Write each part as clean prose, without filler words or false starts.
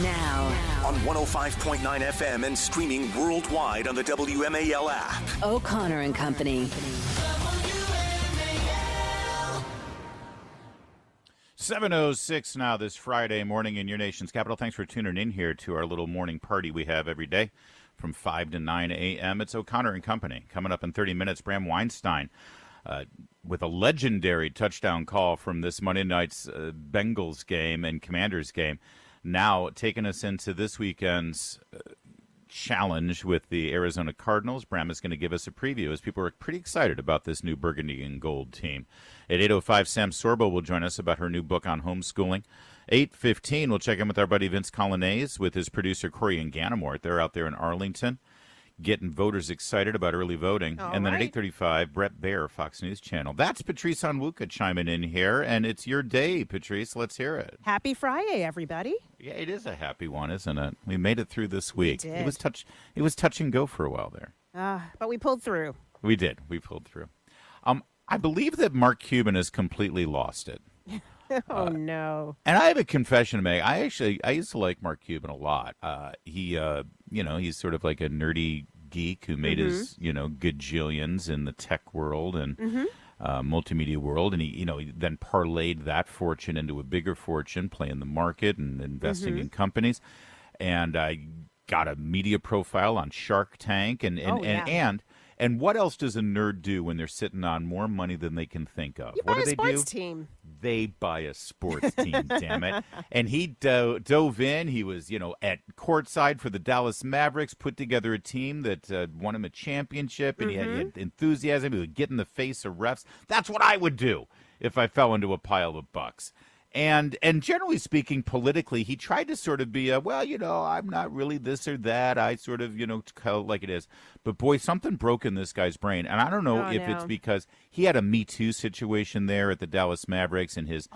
Now. On 105.9 FM and streaming worldwide on the WMAL app. O'Connor and Company. 7:06 now this Friday morning in your nation's capital. Thanks for tuning in here to our little morning party we have every day from 5 to 9 a.m. It's O'Connor and Company. Coming up in 30 minutes, Bram Weinstine with a legendary touchdown call from this Monday night's Bengals game and Commanders game. Now taking us into this weekend's challenge with the Arizona Cardinals. Bram is going to give us a preview as people are pretty excited about this new burgundy and gold team. At 8:05, Sam Sorbo will join us about her new book on homeschooling. 8:15, we'll check in with our buddy Vince Colonnese with his producer Corey and Ganamort. They're out there in Arlington getting voters excited about early voting. And then at 8:35, Brett Baer, Fox News Channel. That's Patrice Onwuka chiming in here, and it's your day, Patrice. Let's hear it. Happy Friday, everybody. Yeah, it is a happy one, isn't it? We made it through this week. We did. It was touch and go for a while there. But we pulled through. We did. We pulled through. I believe that Mark Cuban has completely lost it. Oh, no. And I have a confession to make. I used to like Mark Cuban a lot. He's sort of like a nerdy geek who made his, gajillions in the tech world and multimedia world. And he then parlayed that fortune into a bigger fortune, playing the market and investing in companies. And I got a media profile on Shark Tank and what else does a nerd do when they're sitting on more money than they can think of? You what buy do a they sports do? team. They buy a sports team, damn it. And he dove in. He was, at courtside for the Dallas Mavericks, put together a team that won him a championship, and he had enthusiasm. He would get in the face of refs. That's what I would do if I fell into a pile of bucks. And generally speaking, politically, he tried to sort of be I'm not really this or that. I sort of, call it like it is. But boy, something broke in this guy's brain. And I don't know it's because he had a Me Too situation there at the Dallas Mavericks, and his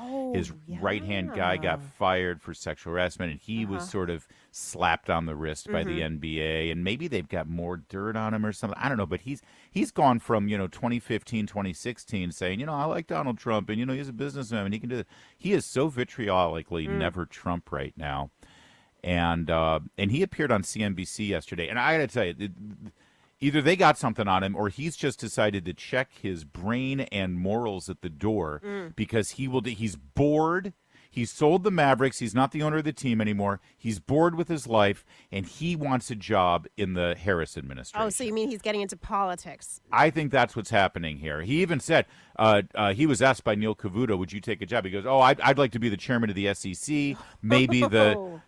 right-hand guy got fired for sexual harassment, and he was sort of slapped on the wrist by the NBA. And maybe they've got more dirt on him or something. I don't know. But he's gone from, 2015, 2016 saying, I like Donald Trump, and, he's a businessman, and he can do it. He is so vitriolically never Trump right now. And he appeared on CNBC yesterday. And I got to tell you, either they got something on him or he's just decided to check his brain and morals at the door because he's bored. He's sold the Mavericks. He's not the owner of the team anymore. He's bored with his life, and he wants a job in the Harris administration. Oh, so you mean he's getting into politics? I think that's what's happening here. He even said, he was asked by Neil Cavuto, would you take a job? He goes, I'd like to be the chairman of the SEC, maybe the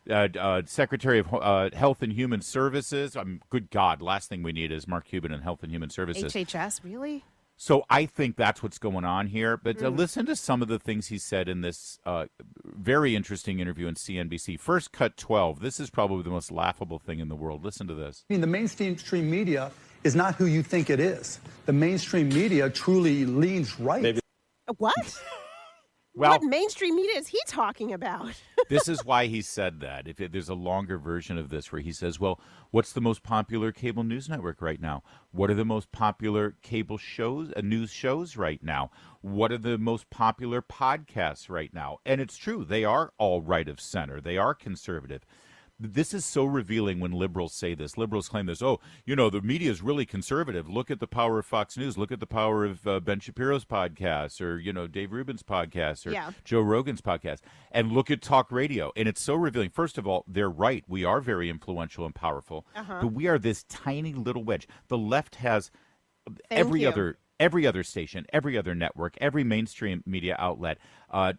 Secretary of Health and Human Services. Good God, last thing we need is Mark Cuban in Health and Human Services. HHS, really? So I think that's what's going on here. But listen to some of the things he said in this very interesting interview on CNBC. First cut 12. This is probably the most laughable thing in the world. Listen to this. I mean, the mainstream media is not who you think it is. The mainstream media truly leans right. Maybe. What? Well, what mainstream media is he talking about? This is why he said that. There's a longer version of this where he says, well, what's the most popular cable news network right now? What are the most popular cable shows, news shows right now? What are the most popular podcasts right now? And it's true. They are all right of center. They are conservative. This is so revealing when liberals say this. Liberals claim this, the media is really conservative. Look at the power of Fox News. Look at the power of Ben Shapiro's podcast or, Dave Rubin's podcast or Joe Rogan's podcast. And look at talk radio. And it's so revealing. First of all, they're right. We are very influential and powerful. But we are this tiny little wedge. The left has every other station, every other network, every mainstream media outlet.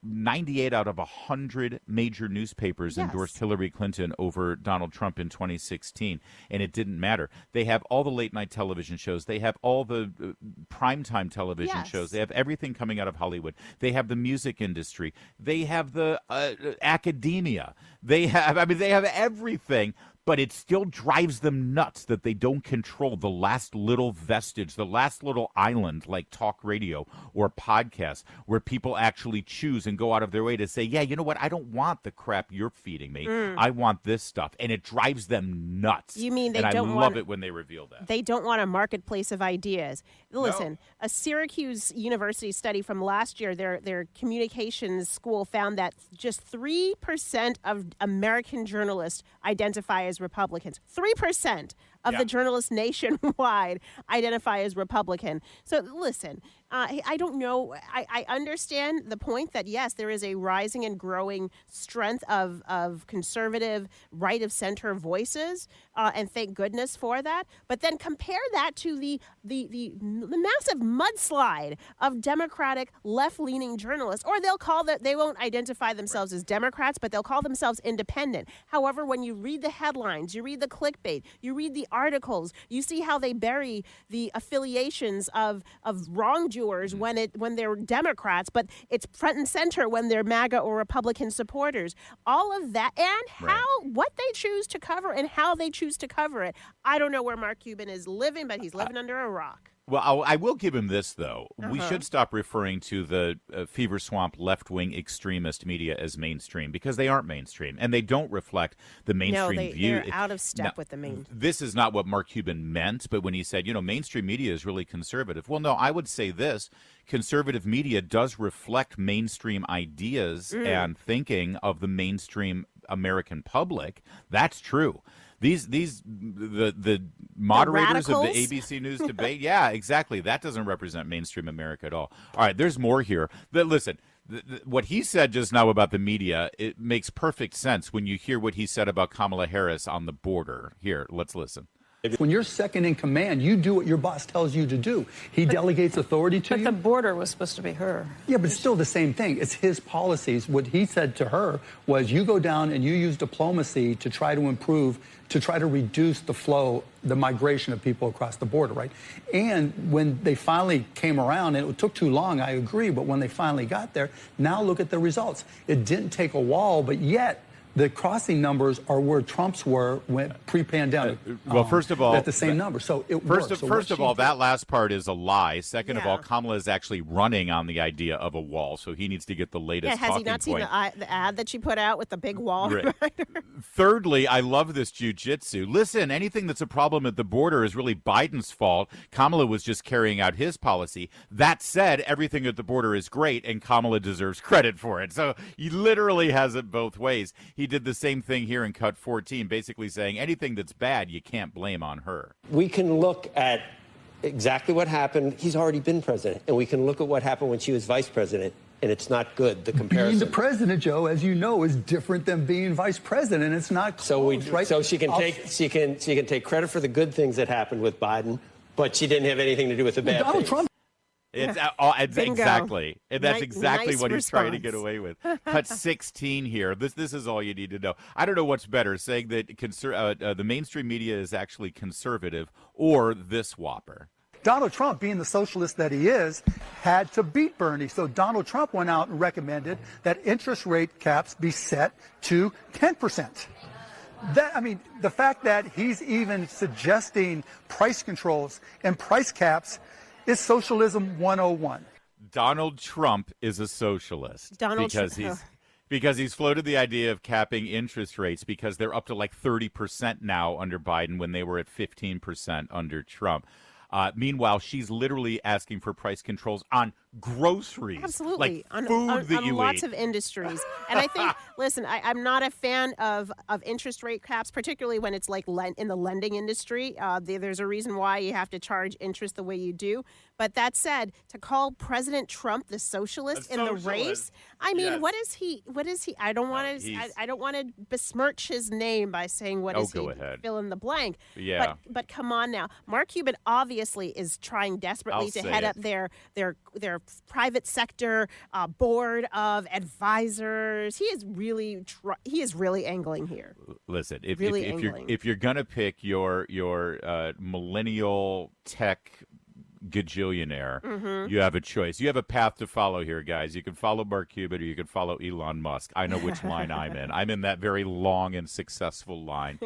98 out of 100 major newspapers endorsed Hillary Clinton over Donald Trump in 2016, and it didn't matter. They have all the late-night television shows. They have all the primetime television shows. They have everything coming out of Hollywood. They have the music industry. They have the academia. They have everything. but it still drives them nuts that they don't control the last little vestige, the last little island like talk radio or podcasts where people actually choose and go out of their way to say, yeah, you know what? I don't want the crap you're feeding me. I want this stuff. And it drives them nuts. You mean they and don't I want love it when they reveal that. They don't want a marketplace of ideas. Listen, a Syracuse University study from last year, their communications school found that just 3% of American journalists identify as Republicans. 3% of the journalists nationwide identify as Republican. So listen, I don't know. I understand the point that, yes, there is a rising and growing strength of conservative, right-of-center voices, and thank goodness for that. But then compare that to the massive mudslide of Democratic left-leaning journalists, or they won't identify themselves as Democrats, but they'll call themselves independent. However, when you read the headlines, you read the clickbait, you read the articles, you see how they bury the affiliations of wrongdoers when they're Democrats, but it's front and center when they're MAGA or Republican supporters. All of that, and what they choose to cover and how they choose to cover it. I don't know where Mark Cuban is living, but he's living under a rock. Well, I will give him this, though. We should stop referring to the fever swamp left-wing extremist media as mainstream, because they aren't mainstream, and they don't reflect the mainstream view. They're out of step with the main. This is not what Mark Cuban meant, but when he said, mainstream media is really conservative. Well, no, I would say this. Conservative media does reflect mainstream ideas and thinking of the mainstream American public. That's true. The moderators of the ABC News debate, yeah, exactly. That doesn't represent mainstream America at all. All right, there's more here. Listen, what he said just now about the media, it makes perfect sense when you hear what he said about Kamala Harris on the border. Here, let's listen. When you're second in command, you do what your boss tells you to do. He delegates authority to you. But the border was supposed to be her. Yeah, but it's still the same thing. It's his policies. What he said to her was, you go down and you use diplomacy to try to improve, to try to reduce the flow, the migration of people across the border, right? And when they finally came around, and it took too long, I agree, but when they finally got there, now look at the results. It didn't take a wall, but yet the crossing numbers are where Trump's were when pre-pandemic. Well, first of all, at the same number, so it works. First of all, that last part is a lie. Second of all, Kamala is actually running on the idea of a wall, so he needs to get the latest. Yeah, has he not seen the ad that she put out with the big wall? Right. Thirdly, I love this jujitsu. Listen, anything that's a problem at the border is really Biden's fault. Kamala was just carrying out his policy. That said, everything at the border is great, and Kamala deserves credit for it. So he literally has it both ways. He did the same thing here in Cut 14, basically saying anything that's bad, you can't blame on her. We can look at exactly what happened. He's already been president. And we can look at what happened when she was vice president. And it's not good, the comparison. Being the president, Joe, as you know, is different than being vice president. It's not close, right? So she can take credit for the good things that happened with Biden, but she didn't have anything to do with the bad things. Trump. It's exactly. And that's exactly what he's trying to get away with. Cut 16 here. This is all you need to know. I don't know what's better, saying that the mainstream media is actually conservative, or this whopper. Donald Trump, being the socialist that he is, had to beat Bernie. So Donald Trump went out and recommended that interest rate caps be set to 10%. The fact that he's even suggesting price controls and price caps is socialism 101. Donald Trump is a socialist because he's floated the idea of capping interest rates, because they're up to like 30% now under Biden when they were at 15% under Trump. Meanwhile, she's literally asking for price controls on groceries. Absolutely. Like food that you lots eat. of industries. And I think, listen, I'm not a fan of interest rate caps, particularly when it's like in the lending industry. There's a reason why you have to charge interest the way you do. But that said, to call President Trump the socialist in the race, yes. what is he? I don't want to besmirch his name by saying go ahead. Fill in the blank. Yeah. But come on now. Mark Cuban obviously is trying desperately to head up their private sector board of advisors. He is really angling here. Listen, if you're gonna pick your millennial tech gajillionaire, you have a choice. You have a path to follow here, guys. You can follow Mark Cuban or you can follow Elon Musk. I know which line I'm in. I'm in that very long and successful line,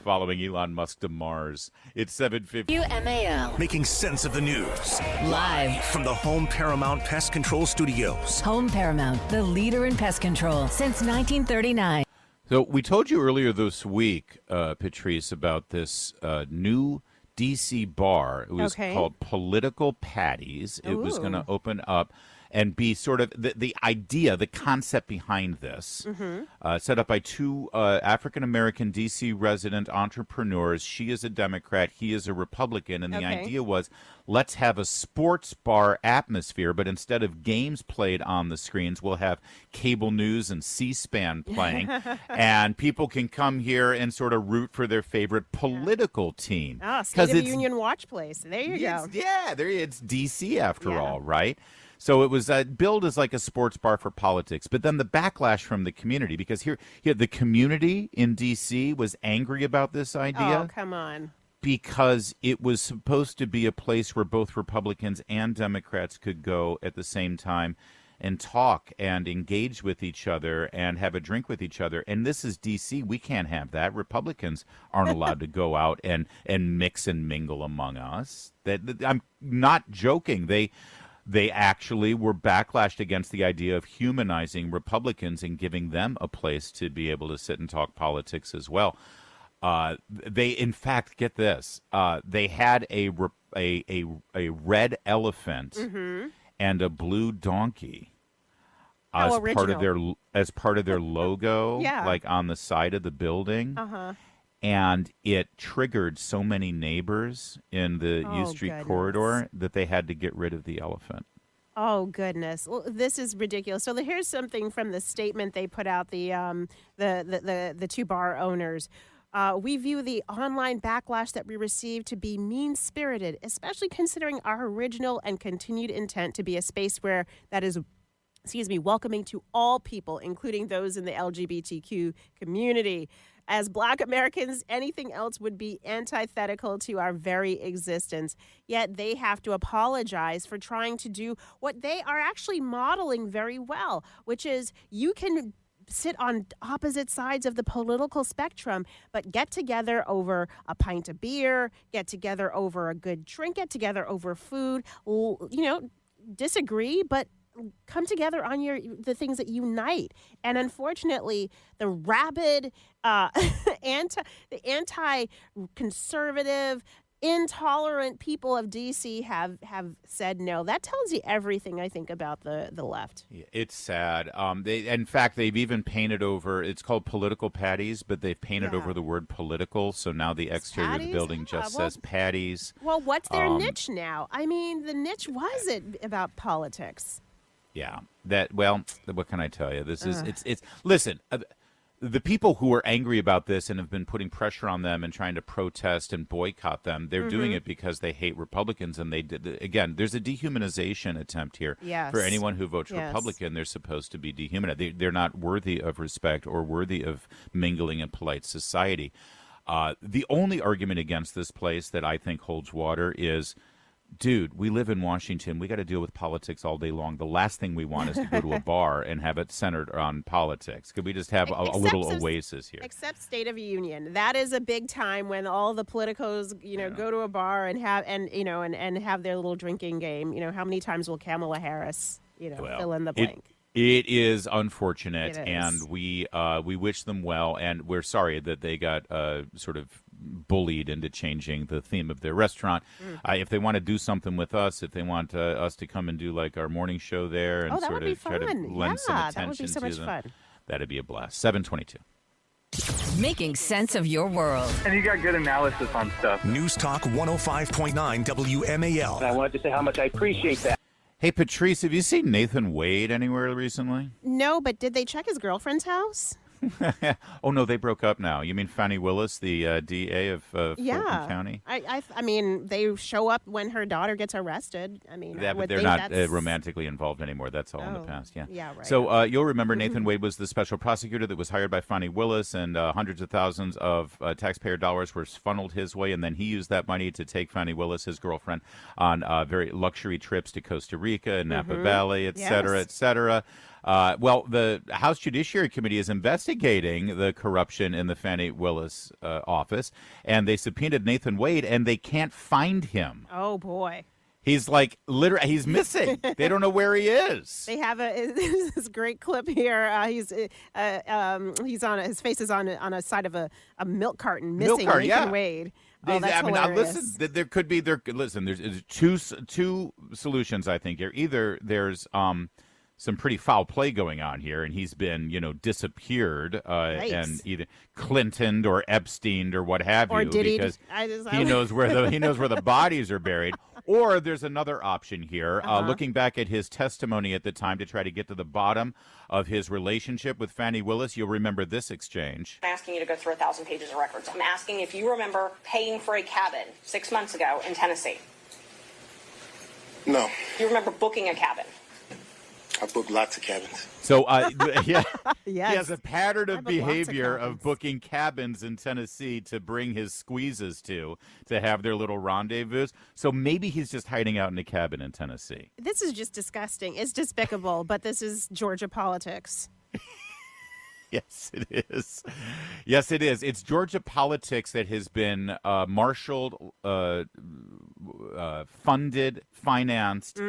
following Elon Musk to Mars. It's 7:50. WMAL. Making sense of the news. Live From the Home Paramount Pest Control Studios. Home Paramount, the leader in pest control since 1939. So we told you earlier this week, Patrice, about this new D.C. bar. It was called Political Patties. It was going to open up and be sort of the idea, the concept behind this, set up by two African-American D.C. resident entrepreneurs. She is a Democrat. He is a Republican. And the idea was, let's have a sports bar atmosphere, but instead of games played on the screens, we'll have cable news and C-SPAN playing. And people can come here and sort of root for their favorite political team. Oh, State of the Union watch place. There you go. Yeah, it's D.C. after all, right? So it was billed as like a sports bar for politics, but then the backlash from the community, because here the community in D.C. was angry about this idea. Oh, come on. Because it was supposed to be a place where both Republicans and Democrats could go at the same time and talk and engage with each other and have a drink with each other. And this is D.C. We can't have that. Republicans aren't allowed to go out and mix and mingle among us. I'm not joking. They actually were backlashed against the idea of humanizing Republicans and giving them a place to be able to sit and talk politics as well. They, in fact, get this. They had a red elephant and a blue donkey as part of their logo, like on the side of the building. And it triggered so many neighbors in the U Street corridor that they had to get rid of the elephant. Oh, goodness. Well, this is ridiculous. So here's something from the statement they put out, the two bar owners. We view the online backlash that we received to be mean-spirited, especially considering our original and continued intent to be a space where that is welcoming to all people, including those in the LGBTQ community. As Black Americans, anything else would be antithetical to our very existence. Yet they have to apologize for trying to do what they are actually modeling very well, which is you can sit on opposite sides of the political spectrum, but get together over a pint of beer, get together over a good drink, get together over food, disagree, but come together on the things that unite. And unfortunately, the rabid, anti-conservative, intolerant people of D.C. have said no. That tells you everything, I think, about the left. Yeah, it's sad. In fact, they've even painted over, it's called Political Patties, but they've painted over the word political, so now the exterior of the building just says Patties. Well, what's their niche now? I mean, the niche was it about politics. Yeah. What can I tell you? This is, it's listen, the people who are angry about this and have been putting pressure on them and trying to protest and boycott them, they're doing it because they hate Republicans. And again, there's a dehumanization attempt here. Yes. For anyone who votes Republican, they're supposed to be dehumanized. They're not worthy of respect or worthy of mingling in polite society. The only argument against this place that I think holds water is, dude, we live in Washington. We got to deal with politics all day long. The last thing we want is to go to a bar and have it centered on politics. Could we just have a little oasis here? Except State of the Union. That is a big time when all the politicos, go to a bar and have and have their little drinking game. How many times will Kamala Harris, fill in the blank? It is unfortunate, It is. and we wish them well, and we're sorry that they got sort of bullied into changing the theme of their restaurant. If they want to do something with us, if they want us to come and do like our morning show there and sort of try to lend some attention that would be so much to them, fun. That'd be a blast. 7:22. Making sense of your world. And you got good analysis on stuff. News Talk 105.9 WMAL. And I wanted to say how much I appreciate that. Hey, Patrice, have you seen Nathan Wade anywhere recently? No, but did they check his girlfriend's house? Oh, no, they broke up now. You mean Fannie Willis, the DA of Fulton County? I mean, they show up when her daughter gets arrested. I mean, Yeah, I but would they're think not that's... romantically involved anymore. That's all in the past, yeah. Yeah, right. So you'll remember Nathan Wade was the special prosecutor that was hired by Fannie Willis, and hundreds of thousands of taxpayer dollars were funneled his way, and then he used that money to take Fannie Willis, his girlfriend, on very luxury trips to Costa Rica and Napa Valley, et cetera, et cetera. Well, the House Judiciary Committee is investigating the corruption in the Fannie Willis office, and they subpoenaed Nathan Wade, and they can't find him. Oh, boy. He's like, literally, he's missing. They don't know where he is. They have this great clip here. He's on his face is on a side of a milk carton, missing Nathan Wade. Oh, that's hilarious. Listen, there could be Listen, there's two solutions I think here. Either there's some pretty foul play going on here, and he's been, disappeared and either Clintoned or Epsteined or what have you, because he knows where the bodies are buried. Or there's another option here, looking back at his testimony at the time to try to get to the bottom of his relationship with Fannie Willis. You'll remember this exchange. I'm asking you to go through 1,000 pages of records. I'm asking if you remember paying for a cabin 6 months ago in Tennessee. No. You remember booking a cabin? I booked lots of cabins. So, Yes. He has a pattern of behavior of booking cabins in Tennessee to bring his squeezes to have their little rendezvous. So maybe he's just hiding out in a cabin in Tennessee. This is just disgusting. It's despicable, but this is Georgia politics. Yes, it is. Yes, it is. It's Georgia politics that has been marshaled, funded, financed,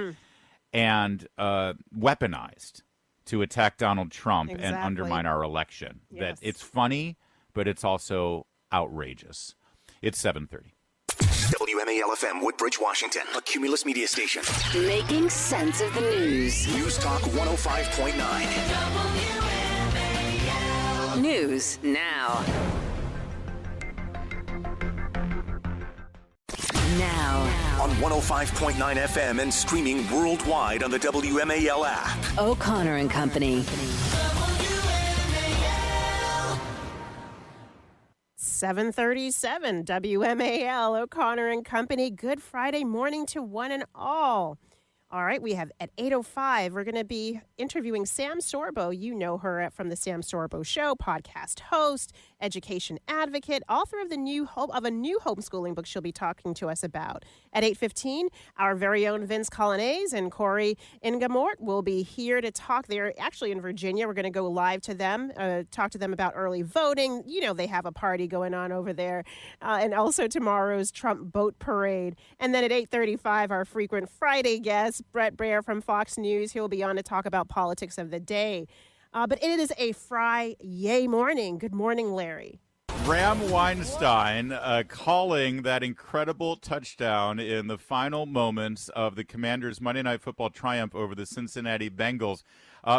and weaponized to attack Donald Trump and undermine our election. Yes. That it's funny, but it's also outrageous. It's 7:30. WMAL FM, Woodbridge, Washington, a Cumulus media station. Making sense of the news. News Talk 105.9. News now. On 105.9 FM and streaming worldwide on the WMAL app. O'Connor and Company. 7:37 WMAL, O'Connor and Company. Good Friday morning to one and all. All right, we have at 8:05, we're going to be interviewing Sam Sorbo. You know her from the Sam Sorbo Show, podcast host, education advocate, author of a new homeschooling book she'll be talking to us about. At 8:15, our very own Vince Colonnese and Corey Ingamort will be here to talk. They're actually in Virginia. We're going to go live to them, talk to them about early voting. You know, they have a party going on over there. And also tomorrow's Trump boat parade. And then at 8:35, our frequent Friday guest, Brett Baer from Fox News. He'll be on to talk about politics of the day. But it is a Friday morning. Good morning, Larry. Bram Weinstein calling that incredible touchdown in the final moments of the Commanders' Monday Night Football triumph over the Cincinnati Bengals.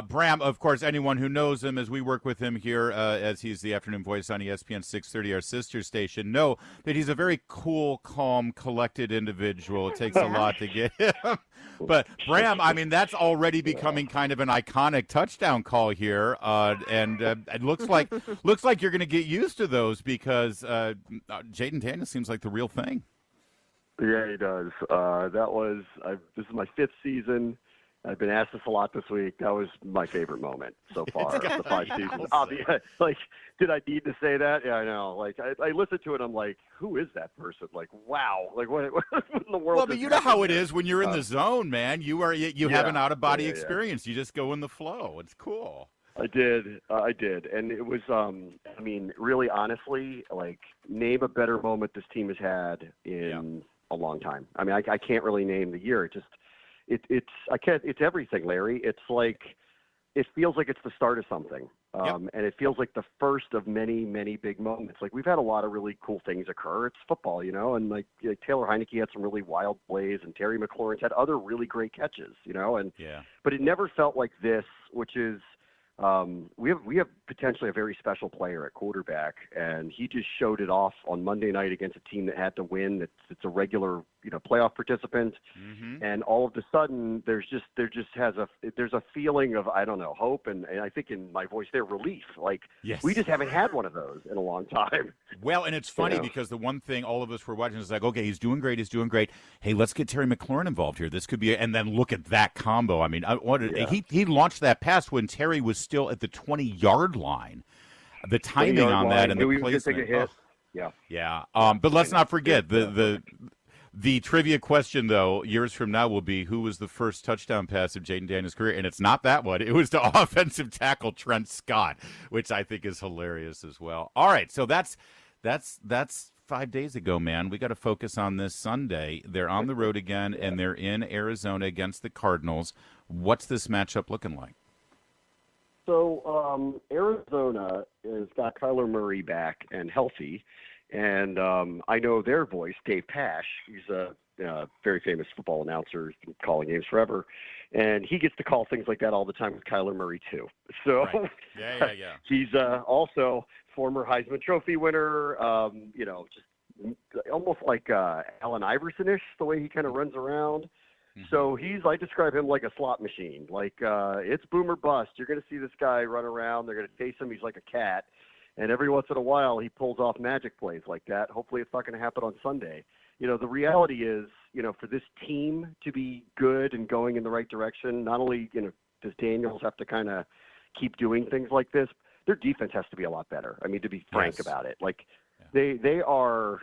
Bram, of course, anyone who knows him, as we work with him here, as he's the afternoon voice on ESPN 630, our sister station, know that he's a very cool, calm, collected individual. It takes a lot to get him. But, Bram, I mean, that's already becoming kind of an iconic touchdown call here, and it looks like you're going to get used to those because Jaden Daniels seems like the real thing. Yeah, he does. This is my fifth season. I've been asked this a lot this week. That was my favorite moment so far of the 5 seasons. Did I need to say that? Yeah, I know. Like, I listened to it. I'm like, who is that person? Like, wow. Like, what in the world? Well, but you know how it is when you're in the zone, man. You have an out-of-body experience. You just go in the flow. It's cool. I did. And it was, really honestly, like, name a better moment this team has had in a long time. I mean, I can't really name the year. It's everything, Larry. It's like, it feels like it's the start of something. And it feels like the first of many, many big moments. Like, we've had a lot of really cool things occur. It's football, and like Taylor Heineke had some really wild plays, and Terry McLaurin's had other really great catches, but it never felt like this, which is, we have potentially a very special player at quarterback, and he just showed it off on Monday night against a team that had to win. It's a regular playoff participant. Mm-hmm. And all of a sudden, there's a feeling of, I don't know, hope, and I think in my voice there, relief. Like, yes. We just haven't had one of those in a long time. Well, and it's funny because the one thing all of us were watching is like, okay, he's doing great. Hey, let's get Terry McLaurin involved here. This could be, and then look at that combo. I mean, he launched that pass when Terry was still at the 20-yard line. The timing on that and the placement. Take a hit. Yeah. But let's not forget the trivia question, though, years from now will be who was the first touchdown pass of Jaden Daniels' career, and it's not that one. It was to offensive tackle Trent Scott, which I think is hilarious as well. All right, so that's 5 days ago, man. We got to focus on this Sunday. They're on the road again, and they're in Arizona against the Cardinals. What's this matchup looking like? So Arizona has got Kyler Murray back and healthy. And I know their voice, Dave Pasch. He's a very famous football announcer. He's been calling games forever. And he gets to call things like that all the time with Kyler Murray, too. So right. Yeah. He's also former Heisman Trophy winner, just almost like Allen Iverson-ish, the way he kind of runs around. Mm-hmm. So I describe him like a slot machine. Like, it's boom or bust. You're going to see this guy run around. They're going to chase him. He's like a cat. And every once in a while, he pulls off magic plays like that. Hopefully it's not going to happen on Sunday. The reality is, for this team to be good and going in the right direction, not only, does Daniels have to kind of keep doing things like this, their defense has to be a lot better. I mean, to be frank about it. Like, they are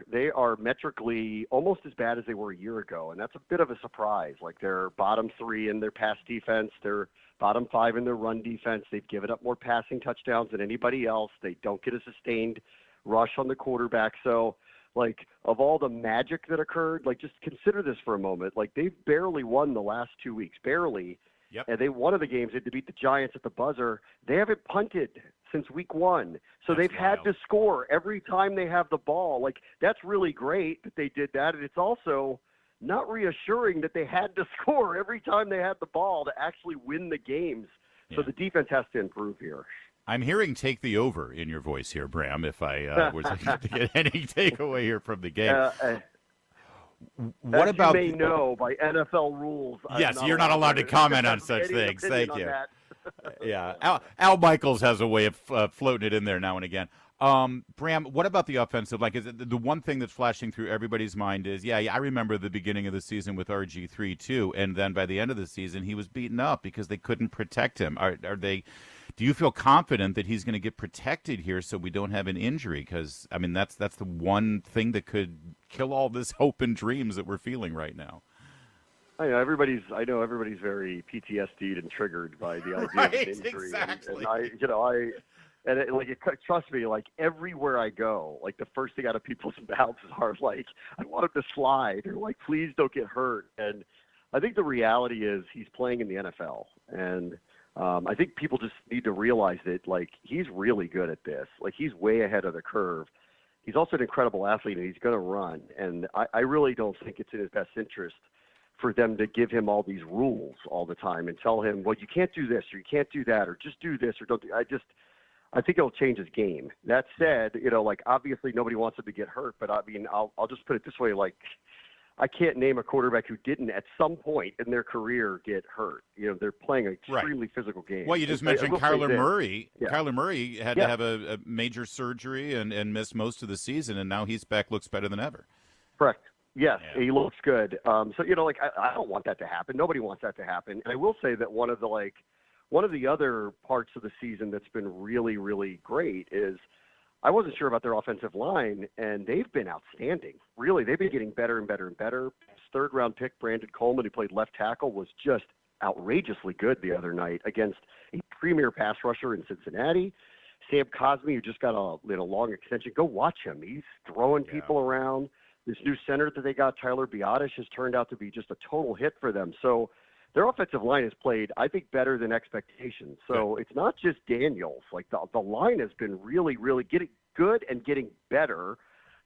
metrically almost as bad as they were a year ago, and that's a bit of a surprise. Like, they're bottom 3 in their pass defense. They're bottom 5 in their run defense. They've given up more passing touchdowns than anybody else. They don't get a sustained rush on the quarterback. So, like, of all the magic that occurred, like, just consider this for a moment. Like, they've barely won the last 2 weeks, barely. Yep. And one of the games they had to beat the Giants at the buzzer. They haven't punted since week 1. So they've had to score every time they have the ball. Like, that's really great that they did that. And it's also not reassuring that they had to score every time they had the ball to actually win the games. So the defense has to improve here. I'm hearing take the over in your voice here, Bram, if I was to get any takeaway here from the game. What about you may know by NFL rules? Yes, you're not allowed to comment on such things. Thank you. Yeah, Al Michaels has a way of floating it in there now and again. Bram, what about the offensive? Like, is it the one thing that's flashing through everybody's mind is, I remember the beginning of the season with RG3 too, and then by the end of the season he was beaten up because they couldn't protect him. Do you feel confident that he's going to get protected here so we don't have an injury? Because I mean, that's the one thing that could kill all this hope and dreams that we're feeling right now. I know everybody's very PTSD'd and triggered by the idea of an injury. Exactly. Trust me, like, everywhere I go, like, the first thing out of people's mouths are like, I want him to slide, or like, please don't get hurt. And I think the reality is he's playing in the NFL, and I think people just need to realize that, like, he's really good at this. Like, he's way ahead of the curve. He's also an incredible athlete, and he's going to run. And I really don't think it's in his best interest for them to give him all these rules all the time and tell him, well, you can't do this, or you can't do that, or just do this, or don't do. I think it'll change his game. That said, like, obviously nobody wants him to get hurt, but I mean, I'll just put it this way, like, I can't name a quarterback who didn't at some point in their career get hurt. They're playing an extremely physical game. Well, you just mentioned Kyler Murray. Yeah. Kyler Murray had to have a major surgery and missed most of the season, and now he's back, looks better than ever. Correct. Yes, he looks good. So, like, I don't want that to happen. Nobody wants that to happen. And I will say that one of the other parts of the season that's been really, really great is I wasn't sure about their offensive line, and they've been outstanding. Really, they've been getting better and better and better. His third-round pick, Brandon Coleman, who played left tackle, was just outrageously good the other night against a premier pass rusher in Cincinnati. Sam Cosmi, who just got a long extension, go watch him. He's throwing people around. This new center that they got, Tyler Biadasz, has turned out to be just a total hit for them. So their offensive line has played, I think, better than expectations. So it's not just Daniels. Like, the line has been really, really getting good and getting better.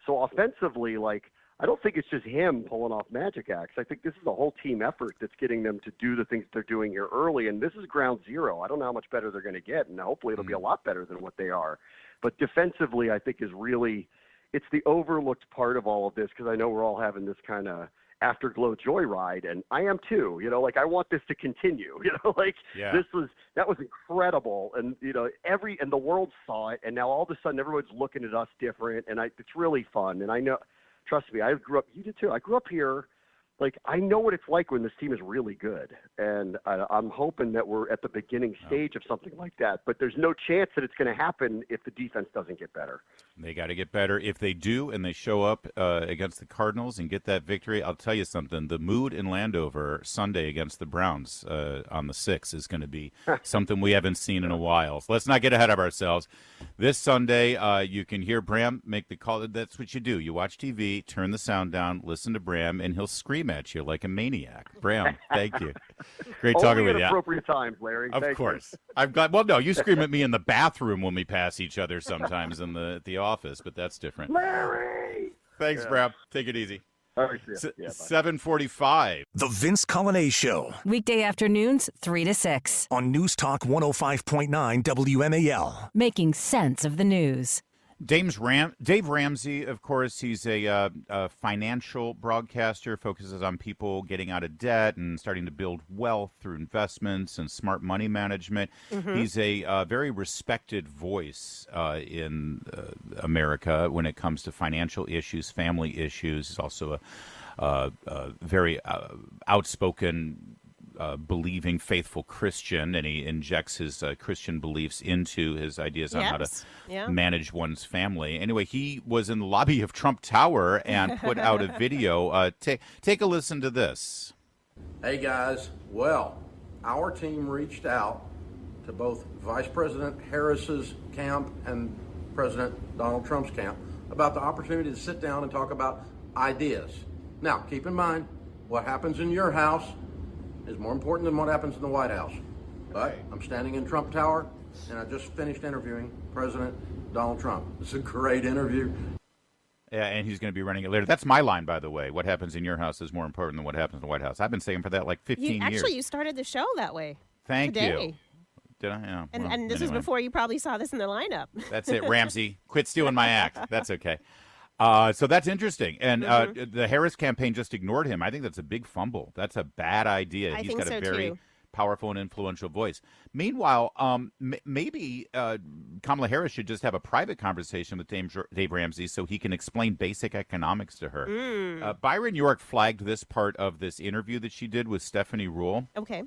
So offensively, like, I don't think it's just him pulling off magic acts. I think this is a whole team effort that's getting them to do the things they're doing here early. And this is ground zero. I don't know how much better they're going to get. And hopefully it'll be a lot better than what they are. But defensively, I think is really – it's the overlooked part of all of this, because I know we're all having this kind of Afterglow Joyride, and I am too. Like I want this to continue. That was incredible, and and the world saw it, and now all of a sudden everyone's looking at us different, and it's really fun. And I know, trust me, I grew up. You did too. I grew up here. Like, I know what it's like when this team is really good, and I'm hoping that we're at the beginning stage of something like that. But there's no chance that it's going to happen if the defense doesn't get better. They got to get better. If they do and they show up against the Cardinals and get that victory, I'll tell you something. The mood in Landover Sunday against the Browns on the 6th is going to be something we haven't seen in a while. So let's not get ahead of ourselves. This Sunday, you can hear Bram make the call. That's what you do. You watch TV, turn the sound down, listen to Bram, and he'll scream at you like a maniac. Bram, thank you. Great talking with you. Appropriate times, Larry. Of course. I'm glad. Well, no, you scream at me in the bathroom when we pass each other sometimes in the office, but that's different. Larry! Thanks, Bram. Take it easy. All right, 7:45. The Vince Culinary Show. Weekday afternoons, 3 to 6. On News Talk 105.9 WMAL. Making sense of the news. Dave Ramsay, of course, he's a financial broadcaster, focuses on people getting out of debt and starting to build wealth through investments and smart money management. Mm-hmm. He's a very respected voice in America when it comes to financial issues, family issues. He's also a very outspoken believing, faithful Christian, and he injects his Christian beliefs into his ideas on how to manage one's family. Anyway, he was in the lobby of Trump Tower and put out a video. Take a listen to this. Hey, guys. Well, our team reached out to both Vice President Harris's camp and President Donald Trump's camp about the opportunity to sit down and talk about ideas. Now, keep in mind, what happens in your house is more important than what happens in the White House. But I'm standing in Trump Tower, and I just finished interviewing President Donald Trump. It's a great interview. Yeah, and he's going to be running it later. That's my line, by the way. What happens in your house is more important than what happens in the White House. I've been saying for that like 15 years. Actually, you started the show that way. Thank today. You. Did I? Yeah. And this was before you probably saw this in the lineup. That's it, Ramsay. Quit stealing my act. That's okay. So that's interesting. And the Harris campaign just ignored him. I think that's a big fumble. That's a bad idea. He's got a very powerful and influential voice. Meanwhile, maybe Kamala Harris should just have a private conversation with Dave Ramsay so he can explain basic economics to her. Byron York flagged this part of this interview that she did with Stephanie Ruhle. Okay.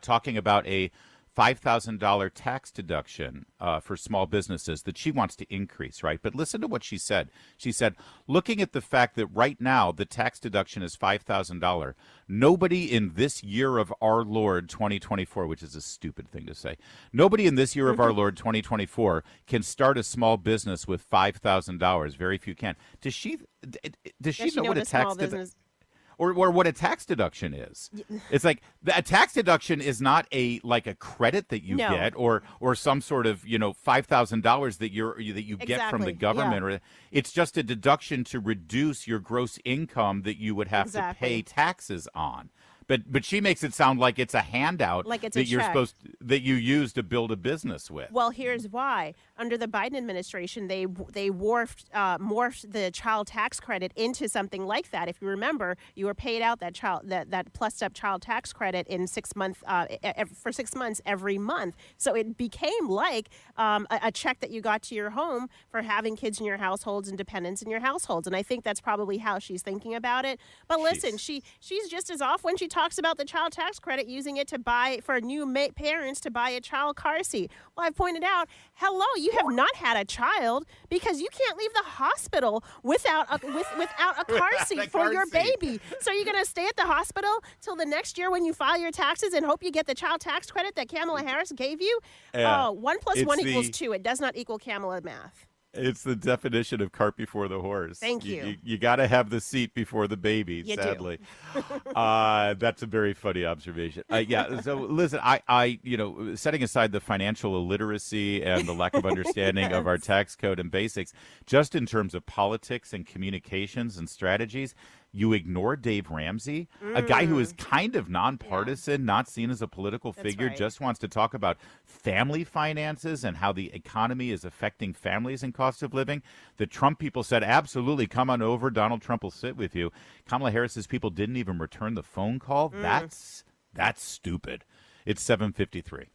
Talking about a $5,000 tax deduction for small businesses that she wants to increase, right? But listen to what she said. She said, looking at the fact that right now the tax deduction is $5,000, nobody in this year of our Lord 2024, which is a stupid thing to say, nobody in this year of our Lord 2024 can start a small business with $5,000. Very few can. Does she know what a tax deduction or what a tax deduction is? It's like a tax deduction is not a credit that you get or some sort of $5,000 that you get from the government. Or it's just a deduction to reduce your gross income that you would have to pay taxes on. But she makes it sound like it's a handout that you use to build a business with. Well, here's why. Under the Biden administration, they morphed the child tax credit into something like that. If you remember, you were paid out that plus up child tax credit in 6 months for 6 months every month. So it became like a check that you got to your home for having kids in your households and dependents in your households. And I think that's probably how she's thinking about it. But listen, she's just as off when she talks about the child tax credit, using it to buy for new parents to buy a child car seat. Well, I've pointed out, hello, you have not had a child because you can't leave the hospital without a car seat for your baby. So you're going to stay at the hospital till the next year when you file your taxes and hope you get the child tax credit that Kamala Harris gave you? 1 + 1 = 2. It does not equal Kamala math. It's the definition of cart before the horse. Thank you. You got to have the seat before the baby, sadly. That's a very funny observation. So listen, I setting aside the financial illiteracy and the lack of understanding of our tax code and basics, just in terms of politics and communications and strategies, You ignore Dave Ramsay, a guy who is kind of nonpartisan, not seen as a political figure, just wants to talk about family finances and how the economy is affecting families and cost of living. The Trump people said, absolutely, come on over. Donald Trump will sit with you. Kamala Harris's people didn't even return the phone call. That's stupid. It's 7:53.